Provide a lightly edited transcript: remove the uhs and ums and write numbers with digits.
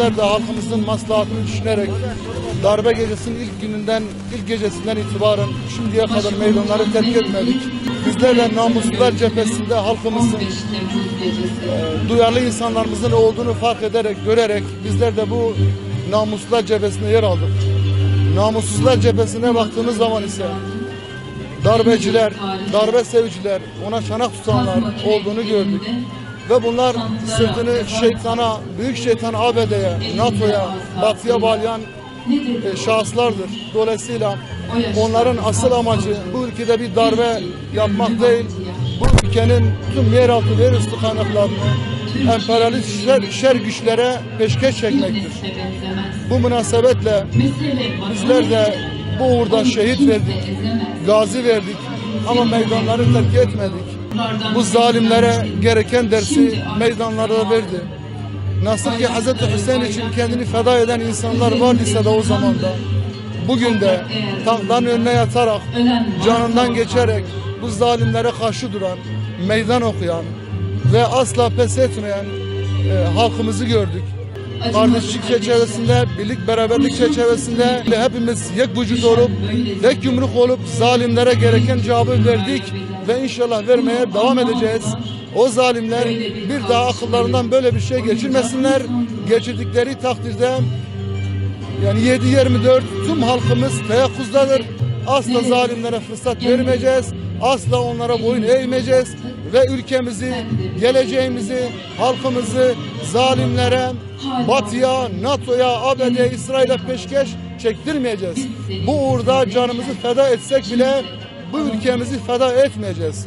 bizler de halkımızın maslahatını düşünerek darbe gecesinin ilk gecesinden itibaren şimdiye kadar meydanları terk etmedik. Bizler de Namuslular Cephesi'nde halkımızın, duyarlı insanlarımızın olduğunu fark ederek, görerek bizler de bu Namuslular Cephesi'nde yer aldık. Namussuzlar Cephesi'ne baktığımız zaman ise darbeciler, darbe seviciler, ona çanak tutanlar olduğunu gördük. Ve bunlar sırtını şeytana, büyük şeytan ABD'ye, NATO'ya, Batı'ya bağlayan şahıslardır. Dolayısıyla onların asıl amacı bu ülkede bir darbe yapmak değil, bu ülkenin tüm yeraltı ve yerüstü kaynaklarını emperyalist şer güçlere peşkeş çekmektir. Bu münasebetle bizler de bu uğurda şehit verdik, gazi verdik ama meydanları terk etmedik. Bu zalimlere gereken dersi meydanlarda verdi. Nasıl ki Hz. Hüseyin için kendini feda eden insanlar vardıysa da o zamanda, bugün de tankların önüne yatarak, canından geçerek bu zalimlere karşı duran, meydan okuyan ve asla pes etmeyen halkımızı gördük. Kardeşlik çerçevesinde, birlik beraberlik çerçevesinde hepimiz yek vücut olup, tek yumruk olup zalimlere gereken cevabı verdik ve inşallah vermeye devam edeceğiz. O zalimler bir daha akıllarından böyle bir şey geçirmesinler. Geçirdikleri takdirde yani 7/24 tüm halkımız teyakkuzdadır. Asla zalimlere fırsat vermeyeceğiz. Asla onlara boyun eğmeyeceğiz ve ülkemizi, geleceğimizi, halkımızı zalimlere, Batı'ya, NATO'ya, ABD'ye, İsrail'e peşkeş çektirmeyeceğiz. Bu uğurda canımızı feda etsek bile bu ülkemizi feda etmeyeceğiz.